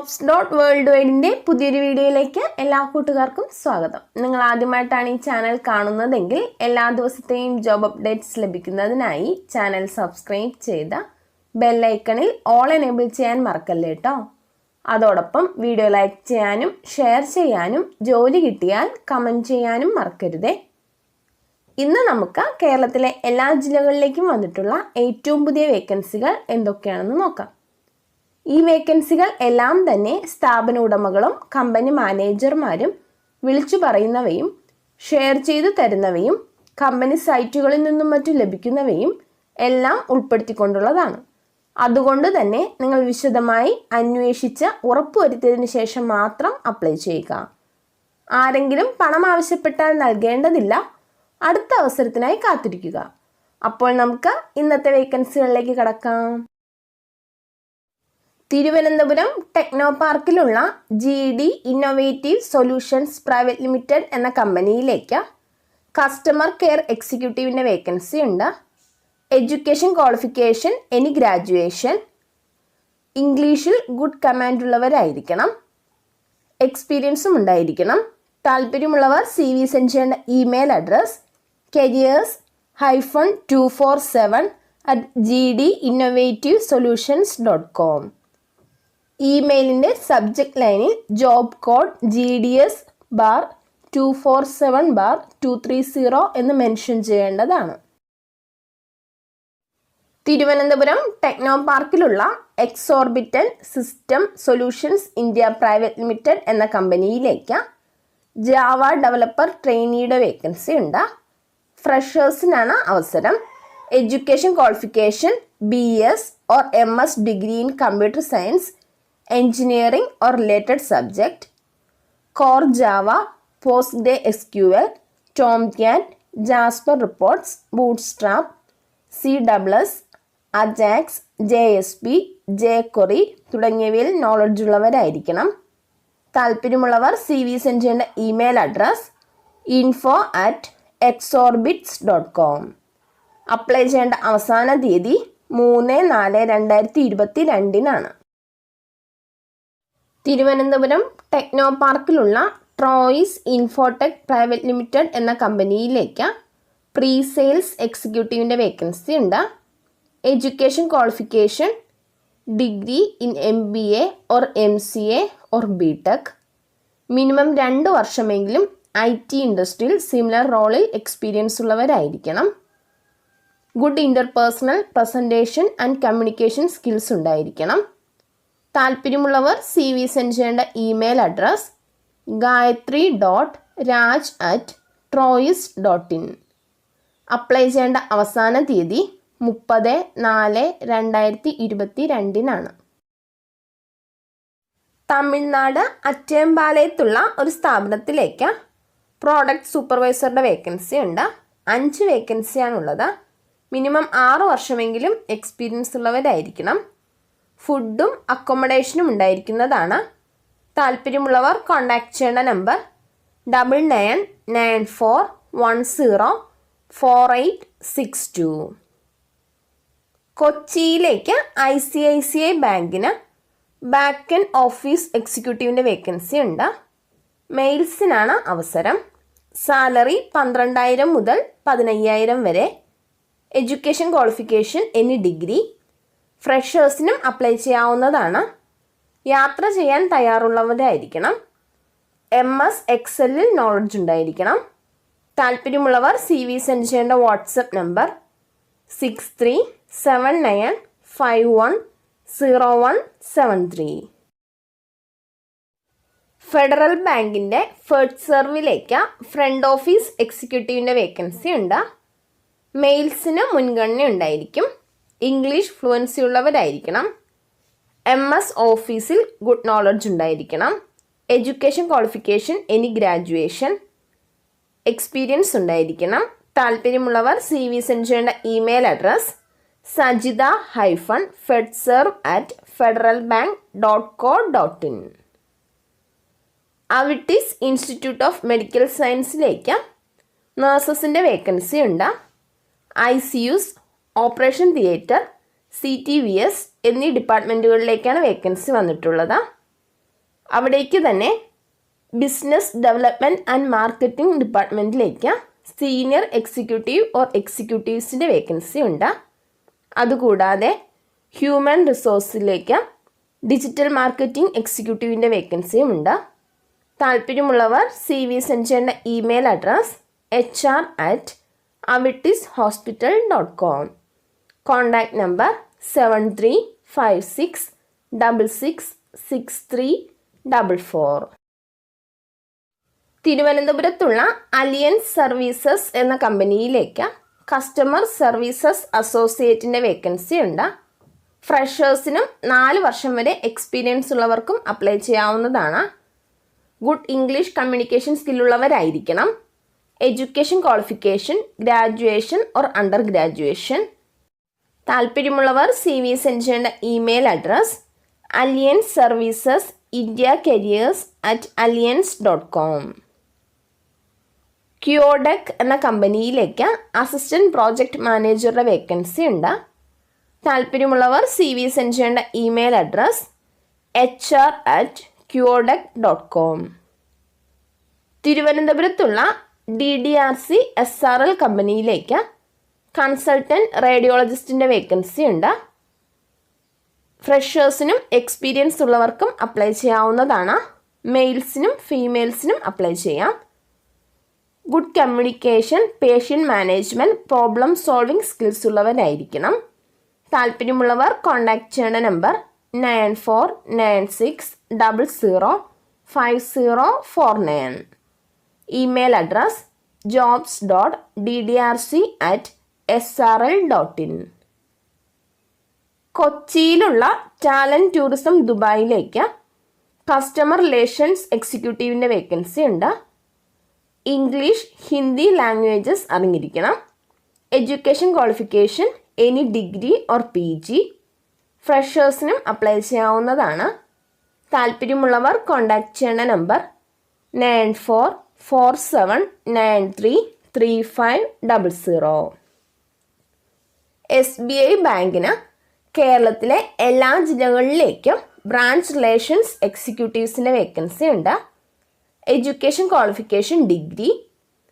JOBS.WORLDWIDE പുതിയൊരു വീഡിയോയിലേക്ക് എല്ലാ കൂട്ടുകാർക്കും സ്വാഗതം. നിങ്ങൾ ആദ്യമായിട്ടാണ് ഈ ചാനൽ കാണുന്നതെങ്കിൽ എല്ലാ ദിവസത്തെയും ജോബ് അപ്ഡേറ്റ്സ് ലഭിക്കുന്നതിനായി ചാനൽ സബ്സ്ക്രൈബ് ചെയ്ത് ബെൽ ഐക്കണിൽ ഓൾ എനേബിൾ ചെയ്യാൻ മറക്കല്ലേ കേട്ടോ. അതോടൊപ്പം വീഡിയോ ലൈക്ക് ചെയ്യാനും ഷെയർ ചെയ്യാനും ജോലി കിട്ടിയാൽ കമൻറ്റ് ചെയ്യാനും മറക്കരുതേ. ഇന്ന് നമുക്ക് കേരളത്തിലെ എല്ലാ ജില്ലകളിലേക്കും വന്നിട്ടുള്ള ഏറ്റവും പുതിയ വേക്കൻസികൾ എന്തൊക്കെയാണെന്ന് നോക്കാം. ഈ വേക്കൻസികൾ എല്ലാം തന്നെ സ്ഥാപന ഉടമകളും കമ്പനി മാനേജർമാരും വിളിച്ചു പറയുന്നവയും ഷെയർ ചെയ്തു തരുന്നവയും കമ്പനി സൈറ്റുകളിൽ നിന്നും മറ്റും ലഭിക്കുന്നവയും എല്ലാം ഉൾപ്പെടുത്തിക്കൊണ്ടുള്ളതാണ്. അതുകൊണ്ട് തന്നെ നിങ്ങൾ വിശദമായി അന്വേഷിച്ച് ഉറപ്പുവരുത്തിയതിനു ശേഷം മാത്രം അപ്ലൈ ചെയ്യുക. ആരെങ്കിലും പണം ആവശ്യപ്പെട്ടാൽ നൽകേണ്ടതില്ല. അടുത്ത അവസരത്തിനായി കാത്തിരിക്കുക. അപ്പോൾ നമുക്ക് ഇന്നത്തെ വേക്കൻസികളിലേക്ക് കടക്കാം. തിരുവനന്തപുരം ടെക്നോ പാർക്കിലുള്ള GD innovative solutions private limited എന്ന കമ്പനിയിലേക്ക് കസ്റ്റമർ കെയർ എക്സിക്യൂട്ടീവിൻ്റെ വേക്കൻസി ഉണ്ട്. എഡ്യൂക്കേഷൻ ക്വാളിഫിക്കേഷൻ എനി ഗ്രാജുവേഷൻ, ഇംഗ്ലീഷിൽ ഗുഡ് കമാൻഡ് ഉള്ളവരായിരിക്കണം, എക്സ്പീരിയൻസും ഉണ്ടായിരിക്കണം. താല്പര്യമുള്ളവർ CV സെൻഡ് ചെയ്യേണ്ട ഇമെയിൽ അഡ്രസ് careers-247@gdinnovativeSolutions.com. ഇമെയിലിൻ്റെ സബ്ജക്റ്റ് ലൈനിൽ ജോബ് കോഡ് GDS-247-230 എന്ന് മെൻഷൻ ചെയ്യേണ്ടതാണ്. തിരുവനന്തപുരം ടെക്നോ പാർക്കിലുള്ള എക്സോർബിറ്റൻ system solutions India private limited എന്ന കമ്പനിയിലേക്ക് ജാവ ഡെവലപ്പർ ട്രെയിനിയുടെ വേക്കൻസി ഉണ്ട്. ഫ്രഷേഴ്സിനാണ് അവസരം. Education qualification BS or MS degree in computer science, engineering or related subject, core Java, PostgreSQL, Tomcat, Jasper Reports, Bootstrap, CWS, Ajax, JSP, jQuery തുടങ്ങിയവയിൽ knowledge ഉള്ളവരായിരിക്കണം. താല്പര്യമുള്ളവർ CV send ചെയ്യേണ്ട ഇമെയിൽ അഡ്രസ് info@exorbits.com. അപ്ലൈ ചെയ്യേണ്ട അവസാന തീയതി 3/4/2022 Thiruvananthapuram techno പാർക്കിലുള്ള Trois Infotech private limited എന്ന കമ്പനിയിലേക്ക് പ്രീ സെയിൽസ് എക്സിക്യൂട്ടീവിൻ്റെ വേക്കൻസി ഉണ്ട്. Education qualification degree in MBA or MCA or BTech. Minimum 2 വർഷമെങ്കിലും IT ഇൻഡസ്ട്രിയിൽ സിമിലർ റോളിൽ എക്സ്പീരിയൻസ് ഉള്ളവരായിരിക്കണം. Good interpersonal presentation and communication skills ഉണ്ടായിരിക്കണം. താല്പര്യമുള്ളവർ CV സെൻഡ് ചെയ്യേണ്ട ഇമെയിൽ അഡ്രസ് gayatri.raj@trois.in. അപ്ലൈ ചെയ്യേണ്ട അവസാന തീയതി 30/4/2022 തമിഴ്നാട് അച്ചേമ്പാലയത്തുള്ള ഒരു സ്ഥാപനത്തിലേക്ക് പ്രോഡക്റ്റ് സൂപ്പർവൈസറുടെ വേക്കൻസി ഉണ്ട്. 5 വേക്കൻസിയാണുള്ളത്. മിനിമം 6 വർഷമെങ്കിലും എക്സ്പീരിയൻസ് ഉള്ളവരായിരിക്കണം. ഫുഡും അക്കോമഡേഷനും ഉണ്ടായിരിക്കുന്നതാണ്. താല്പര്യമുള്ളവർ കോൺടാക്ട് ചെയ്യേണ്ട നമ്പർ 9994104862. കൊച്ചിയിലേക്ക് ICICI ബാങ്കിന് ബാക്ക് ആൻഡ് ഓഫീസ് എക്സിക്യൂട്ടീവിൻ്റെ വേക്കൻസി ഉണ്ട്. മെയിൽസിനാണ് അവസരം. സാലറി 12,000 മുതൽ 15,000 വരെ. Education qualification any degree. ഫ്രഷേഴ്സിനും അപ്ലൈ ചെയ്യാവുന്നതാണ്. യാത്ര ചെയ്യാൻ തയ്യാറുള്ളവരായിരിക്കണം. MS Excelൽ നോളജ് ഉണ്ടായിരിക്കണം. താല്പര്യമുള്ളവർ CV സെൻഡ് ചെയ്യേണ്ട വാട്സപ്പ് നമ്പർ 6379510173. ഫെഡറൽ ബാങ്കിൻ്റെ ഫെഡ്സർവിലേക്ക് ഫ്രണ്ട് ഓഫീസ് എക്സിക്യൂട്ടീവിൻ്റെ വേക്കൻസി ഉണ്ട്. മെയിൽസിന് മുൻഗണന ഉണ്ടായിരിക്കും. ഇംഗ്ലീഷ് ഫ്ലുവൻസി ഉള്ളവരായിരിക്കണം. MS ഓഫീസിൽ ഗുഡ് നോളജ് ഉണ്ടായിരിക്കണം. Education qualification any graduation, experience ഉണ്ടായിരിക്കണം. താല്പര്യമുള്ളവർ CV സെൻഡ് ചെയ്യേണ്ട email address sajida-fedserv@federalbank.co.in. Avitis institute of medical സയൻസിലേക്ക് നഴ്സസിൻ്റെ വേക്കൻസി ഉണ്ട്. ICUs, ഓപ്പറേഷൻ തിയേറ്റർ, CTVS എന്നീ ഡിപ്പാർട്ട്മെൻറ്റുകളിലേക്കാണ് വേക്കൻസി വന്നിട്ടുള്ളത്. അവിടേക്ക് തന്നെ ബിസിനസ് ഡെവലപ്മെൻറ്റ് ആൻഡ് മാർക്കറ്റിംഗ് ഡിപ്പാർട്ട്മെൻറ്റിലേക്ക് സീനിയർ എക്സിക്യൂട്ടീവ് ഓർ എക്സിക്യൂട്ടീവ്സിൻ്റെ വേക്കൻസി ഉണ്ട്. അതുകൂടാതെ ഹ്യൂമൻ റിസോഴ്സിലേക്ക് ഡിജിറ്റൽ മാർക്കറ്റിംഗ് എക്സിക്യൂട്ടീവിൻ്റെ വേക്കൻസിയും ഉണ്ട്. താല്പര്യമുള്ളവർ CV സെൻഡ് ചെയ്യേണ്ട email address hr@avitishospital.com. Contact number 7356666344. തിരുവനന്തപുരത്തുള്ള അലിയൻസ് സർവീസസ് എന്ന കമ്പനിയിലേക്ക് കസ്റ്റമർ സർവീസസ് അസോസിയേറ്റിൻ്റെ വേക്കൻസി ഉണ്ട്. ഫ്രഷേഴ്സിനും 4 വർഷം വരെ എക്സ്പീരിയൻസ് ഉള്ളവർക്കും അപ്ലൈ ചെയ്യാവുന്നതാണ്. ഗുഡ് ഇംഗ്ലീഷ് കമ്മ്യൂണിക്കേഷൻ സ്കില്ലുള്ളവരായിരിക്കണം. Education qualification graduation or under graduation. താല്പര്യമുള്ളവർ CV സെൻഡ് ചെയ്യേണ്ട email address alliance services India careers@alliance.com. Qodec എന്ന കമ്പനിയിലേക്ക് അസിസ്റ്റൻറ്റ് പ്രോജക്റ്റ് മാനേജറുടെ വേക്കൻസി ഉണ്ട്. താല്പര്യമുള്ളവർ CV സെൻഡ് ചെയ്യേണ്ട ഇമെയിൽ അഡ്രസ് hr@qodec.com. തിരുവനന്തപുരത്തുള്ള DDRC SRL കമ്പനിയിലേക്ക് കൺസൾട്ടൻറ്റ് റേഡിയോളജിസ്റ്റിൻ്റെ വേക്കൻസി ഉണ്ട്. ഫ്രഷേഴ്സിനും എക്സ്പീരിയൻസ് ഉള്ളവർക്കും അപ്ലൈ ചെയ്യാവുന്നതാണ്. മെയിൽസിനും ഫീമെയിൽസിനും അപ്ലൈ ചെയ്യാം. Good communication patient management problem solving skills ഉള്ളവരായിരിക്കണം. താല്പര്യമുള്ളവർ കോൺടാക്റ്റ് ചെയ്യേണ്ട നമ്പർ 9496005049. Email address jobs.ddrc@srl.in. കൊച്ചിയിലുള്ള ടാലൻറ്റ് ടൂറിസം ദുബായിലേക്ക് കസ്റ്റമർ റിലേഷൻസ് എക്സിക്യൂട്ടീവിൻ്റെ വേക്കൻസി ഉണ്ട്. ഇംഗ്ലീഷ് ഹിന്ദി ലാംഗ്വേജസ് അറിഞ്ഞിരിക്കണം. Education qualification any degree or PG. ഫ്രഷേഴ്സിനും അപ്ലൈ ചെയ്യാവുന്നതാണ്. താല്പര്യമുള്ളവർ കോൺടാക്റ്റ് ചെയ്യേണ്ട നമ്പർ 9447933500. SBI ബാങ്കിന് കേരളത്തിലെ എല്ലാ ജില്ലകളിലേക്കും ബ്രാഞ്ച് റിലേഷൻസ് എക്സിക്യൂട്ടീവ്സിൻ്റെ വേക്കൻസി ഉണ്ട്. Education qualification degree.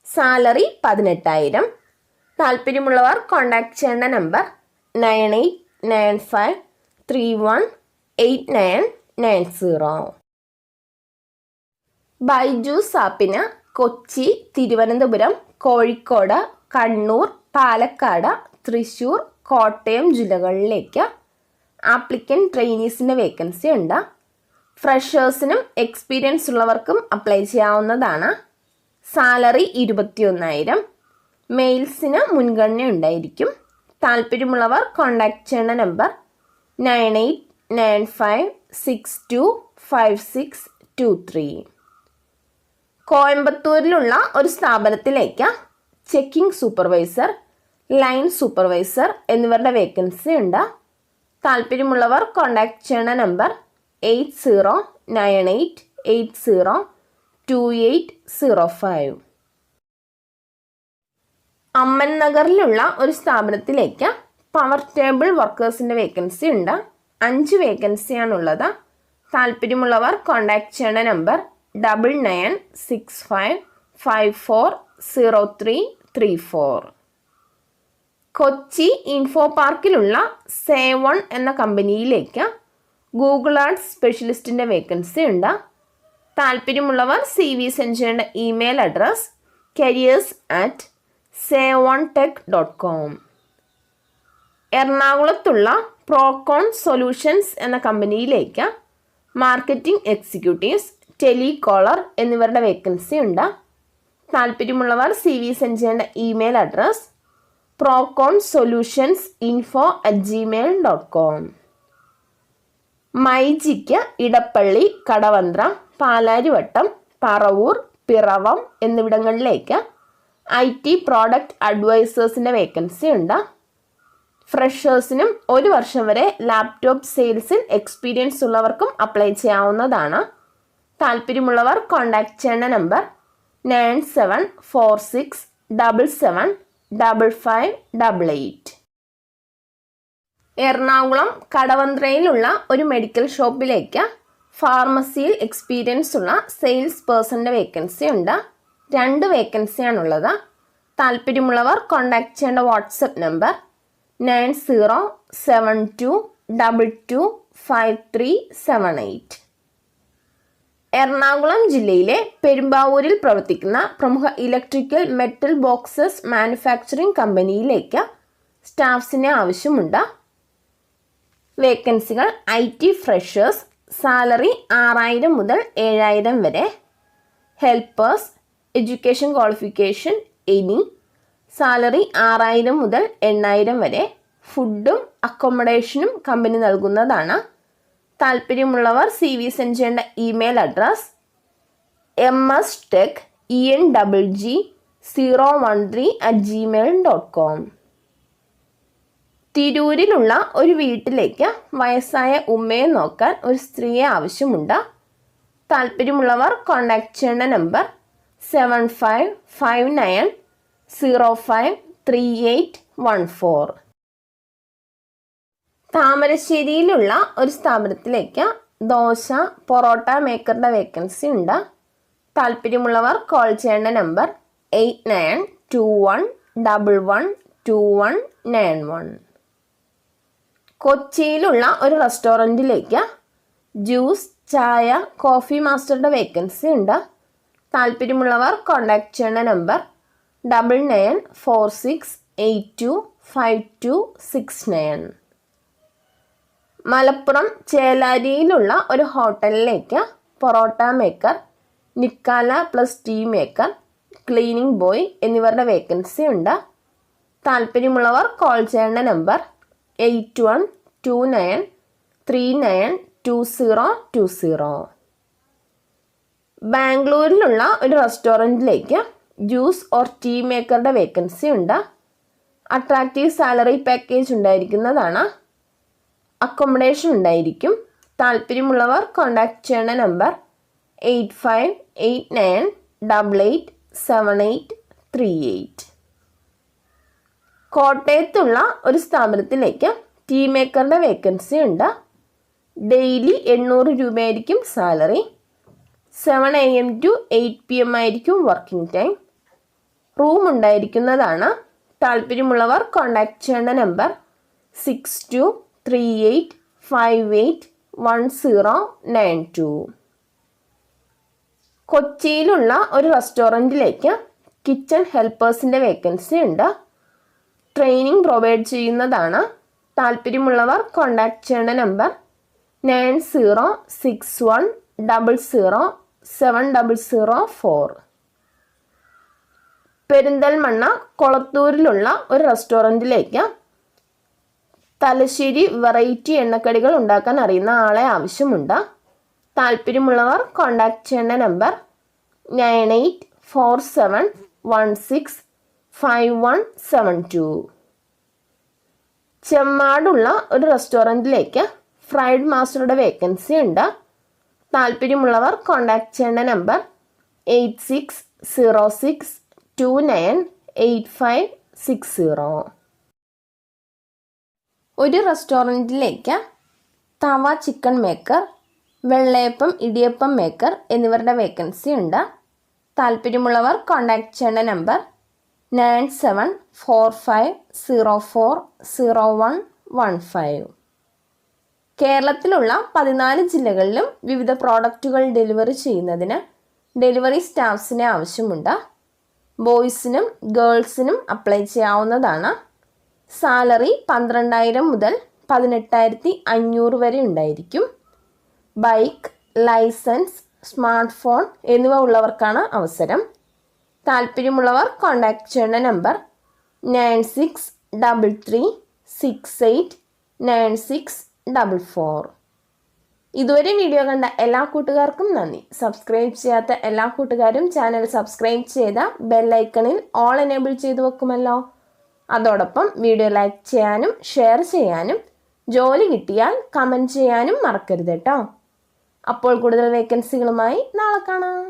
സാലറി 18,000. താല്പര്യമുള്ളവർ കോൺടാക്റ്റ് ചെയ്യേണ്ട നമ്പർ 9895318990. ബൈജൂസ് ആപ്പിന് കൊച്ചി, തിരുവനന്തപുരം, കോഴിക്കോട്, കണ്ണൂർ, പാലക്കാട്, തൃശ്ശൂർ, കോട്ടയം ജില്ലകളിലേക്ക് ആപ്ലിക്കൻ്റ് ട്രെയിനീസിൻ്റെ വേക്കൻസി ഉണ്ട്. ഫ്രഷേഴ്സിനും എക്സ്പീരിയൻസ് ഉള്ളവർക്കും അപ്ലൈ ചെയ്യാവുന്നതാണ്. സാലറി 21,000. മെയിൽസിന് മുൻഗണന ഉണ്ടായിരിക്കും. താല്പര്യമുള്ളവർ കോൺടാക്റ്റ് ചെയ്യേണ്ട നമ്പർ 9895625623. കോയമ്പത്തൂരിലുള്ള ഒരു സ്ഥാപനത്തിലേക്ക് ചെക്കിംഗ് സൂപ്പർവൈസർ, ലൈൻ സൂപ്പർവൈസർ എന്നിവരുടെ വേക്കൻസി ഉണ്ട്. താല്പര്യമുള്ളവർ കോൺടാക്റ്റ് ചെയ്യേണ്ട നമ്പർ 8098802805. അമ്മൻ നഗറിലുള്ള ഒരു സ്ഥാപനത്തിലേക്ക് പവർ ടേബിൾ വർക്കേഴ്സിൻ്റെ വേക്കൻസി ഉണ്ട്. 5 വേക്കൻസിയാണുള്ളത്. താല്പര്യമുള്ളവർ കോൺടാക്റ്റ് ചെയ്യേണ്ട നമ്പർ 9965540334. കൊച്ചി ഇൻഫോ പാർക്കിലുള്ള സേവൺ എന്ന കമ്പനിയിലേക്ക് ഗൂഗിൾ ആർട്സ് സ്പെഷ്യലിസ്റ്റിൻ്റെ വേക്കൻസി ഉണ്ട്. താല്പര്യമുള്ളവർ CV സെൻഡ് ചെയ്യേണ്ട ഇമെയിൽ അഡ്രസ് careers@savantech.com. എറണാകുളത്തുള്ള പ്രോകോൺ സൊല്യൂഷൻസ് എന്ന കമ്പനിയിലേക്ക് മാർക്കറ്റിംഗ് എക്സിക്യൂട്ടീവ്സ്, ടെലികോളർ എന്നിവരുടെ വേക്കൻസി ഉണ്ട്. താല്പര്യമുള്ളവർ CV സെൻഡ് ചെയ്യേണ്ട ഇമെയിൽ അഡ്രസ് proconsolutionsInfo@gmail.com. മൈജിക്ക് ഇടപ്പള്ളി, കടവന്ത്ര, പാലാരിവട്ടം, പറവൂർ, പിറവം എന്നിവിടങ്ങളിലേക്ക് IT പ്രോഡക്റ്റ് അഡ്വൈസേഴ്സിൻ്റെ വേക്കൻസി ഉണ്ട്. ഫ്രഷേഴ്സിനും 1 വർഷം വരെ ലാപ്ടോപ്പ് സെയിൽസിൽ എക്സ്പീരിയൻസ് ഉള്ളവർക്കും അപ്ലൈ ചെയ്യാവുന്നതാണ്. താല്പര്യമുള്ളവർ കോൺടാക്റ്റ് ചെയ്യേണ്ട നമ്പർ 9746775588. എറണാകുളം കടവന്ത്രയിലുള്ള ഒരു മെഡിക്കൽ ഷോപ്പിലേക്ക് ഫാർമസിയിൽ എക്സ്പീരിയൻസ് ഉള്ള സെയിൽസ് പേഴ്സൻ്റെ വേക്കൻസി ഉണ്ട്. 2 വേക്കൻസിയാണുള്ളത്. താല്പര്യമുള്ളവർ കോൺടാക്ട് ചെയ്യേണ്ട വാട്സപ്പ് നമ്പർ 9072225378. എറണാകുളം ജില്ലയിലെ പെരുമ്പാവൂരിൽ പ്രവർത്തിക്കുന്ന പ്രമുഖ ഇലക്ട്രിക്കൽ മെറ്റൽ ബോക്സസ് മാനുഫാക്ചറിംഗ് കമ്പനിയിലേക്ക് സ്റ്റാഫ്സിനെ ആവശ്യമുണ്ട്. വേക്കൻസികൾ IT ഫ്രഷേഴ്സ്, സാലറി 6000 മുതൽ 7000 വരെ. Helpers, education qualification any, salary 6000 മുതൽ 8000 വരെ. ഫുഡും അക്കോമഡേഷനും കമ്പനി നൽകുന്നതാണ്. താല്പര്യമുള്ളവർ CV സെൻഡ് ചെയ്യേണ്ട ഇമെയിൽ അഡ്രസ് mstech013@gmail.com. തിരൂരിലുള്ള ഒരു വീട്ടിലേക്ക് വയസ്സായ ഉമ്മയെ നോക്കാൻ ഒരു സ്ത്രീയെ ആവശ്യമുണ്ട്. താല്പര്യമുള്ളവർ കോൺടാക്ട് ചെയ്യേണ്ട നമ്പർ 7559053814. താമരശ്ശേരിയിലുള്ള ഒരു സ്ഥാപനത്തിലേക്ക് ദോശ, പൊറോട്ട മേക്കറുടെ വേക്കൻസി ഉണ്ട്. താല്പര്യമുള്ളവർ കോൾ ചെയ്യേണ്ട നമ്പർ 8921112191. കൊച്ചിയിലുള്ള ഒരു റെസ്റ്റോറൻറ്റിലേക്ക് ജ്യൂസ്, ചായ, കോഫി മാസ്റ്ററുടെ വേക്കൻസി ഉണ്ട്. താല്പര്യമുള്ളവർ കോൺടാക്ട് ചെയ്യേണ്ട നമ്പർ 9946825269. മലപ്പുറം ചേലാരിയിലുള്ള ഒരു ഹോട്ടലിലേക്ക് പൊറോട്ട മേക്കർ, നിക്കാല plus tea maker, cleaning boy എന്നിവരുടെ വേക്കൻസി ഉണ്ട്. താല്പര്യമുള്ളവർ കോൾ ചെയ്യേണ്ട നമ്പർ 8129392020. ബാംഗ്ലൂരിലുള്ള ഒരു റെസ്റ്റോറൻറ്റിലേക്ക് ജ്യൂസ് ഓർ ടീ മേക്കറുടെ വേക്കൻസി ഉണ്ട്. അട്രാക്റ്റീവ് സാലറി പാക്കേജ് ഉണ്ടായിരിക്കുന്നതാണ്. അക്കോമഡേഷൻ ഉണ്ടായിരിക്കും. താല്പര്യമുള്ളവർ കോൺടാക്ട് ചെയ്യേണ്ട നമ്പർ 8589887838. കോട്ടയത്തുള്ള ഒരു സ്ഥാപനത്തിലേക്ക് ടീ മേക്കറുടെ വേക്കൻസി ഉണ്ട്. ഡെയിലി 800 രൂപയായിരിക്കും സാലറി. 7 AM to 8 PM ആയിരിക്കും വർക്കിംഗ് ടൈം. റൂം ഉണ്ടായിരിക്കുന്നതാണ്. താല്പര്യമുള്ളവർ കോൺടാക്ട് ചെയ്യേണ്ട നമ്പർ 6238581092. കൊച്ചിയിലുള്ള ഒരു റെസ്റ്റോറൻറ്റിലേക്ക് കിച്ചൺ ഹെൽപ്പേഴ്സിൻ്റെ വേക്കൻസി ഉണ്ട്. ട്രെയിനിങ് പ്രൊവൈഡ് ചെയ്യുന്നതാണ്. താല്പര്യമുള്ളവർ കോൺടാക്ട് ചെയ്യേണ്ട നമ്പർ 9061007004. പെരിന്തൽമണ്ണ കൊളത്തൂരിലുള്ള ഒരു റെസ്റ്റോറൻറ്റിലേക്ക് തലശ്ശേരി വെറൈറ്റി എണ്ണക്കടികൾ ഉണ്ടാക്കാൻ അറിയുന്ന ആളെ ആവശ്യമുണ്ട്. താല്പര്യമുള്ളവർ കോൺടാക്ട് ചെയ്യേണ്ട നമ്പർ 9847165172. ചെമ്മാടുള്ള ഒരു റെസ്റ്റോറൻറ്റിലേക്ക് ഫ്രൈഡ് മാസ്റ്ററുടെ വേക്കൻസി ഉണ്ട്. താല്പര്യമുള്ളവർ കോൺടാക്ട് ചെയ്യേണ്ട നമ്പർ 8606298560. ഒരു റെസ്റ്റോറൻറ്റിലേക്ക് തവ ചിക്കൻ മേക്കർ, വെള്ളയപ്പം, ഇടിയപ്പം മേക്കർ എന്നിവരുടെ വേക്കൻസി ഉണ്ട്. താല്പര്യമുള്ളവർ കോൺടാക്ട് ചെയ്യേണ്ട നമ്പർ 9745040115. കേരളത്തിലുള്ള 14 ജില്ലകളിലും വിവിധ പ്രോഡക്റ്റുകൾ ഡെലിവറി ചെയ്യുന്നതിന് ഡെലിവറി സ്റ്റാഫ്സിനെ ആവശ്യമുണ്ട്. ബോയ്സിനും ഗേൾസിനും അപ്ലൈ ചെയ്യാവുന്നതാണ്. സാലറി 12000 മുതൽ 18500 വരെ ഉണ്ടായിരിക്കും. ബൈക്ക്, ലൈസൻസ്, സ്മാർട്ട് ഫോൺ എന്നിവ ഉള്ളവർക്കാണ് അവസരം. താല്പര്യമുള്ളവർ കോൺടാക്ട് ചെയ്യേണ്ട നമ്പർ 9633689644. ഇതുവരെ വീഡിയോ കണ്ട എല്ലാ കൂട്ടുകാർക്കും നന്ദി. സബ്സ്ക്രൈബ് ചെയ്യാത്ത എല്ലാ കൂട്ടുകാരും ചാനൽ സബ്സ്ക്രൈബ് ചെയ്ത ബെല്ലൈക്കണിൽ ഓൾ എനേബിൾ ചെയ്തു വെക്കുമല്ലോ. അതോടൊപ്പം വീഡിയോ ലൈക്ക് ചെയ്യാനും ഷെയർ ചെയ്യാനും ജോലി കിട്ടിയാൽ കമൻറ്റ് ചെയ്യാനും മറക്കരുത് കേട്ടോ. അപ്പോൾ കൂടുതൽ വേക്കൻസികളുമായി നാളെ കാണാം.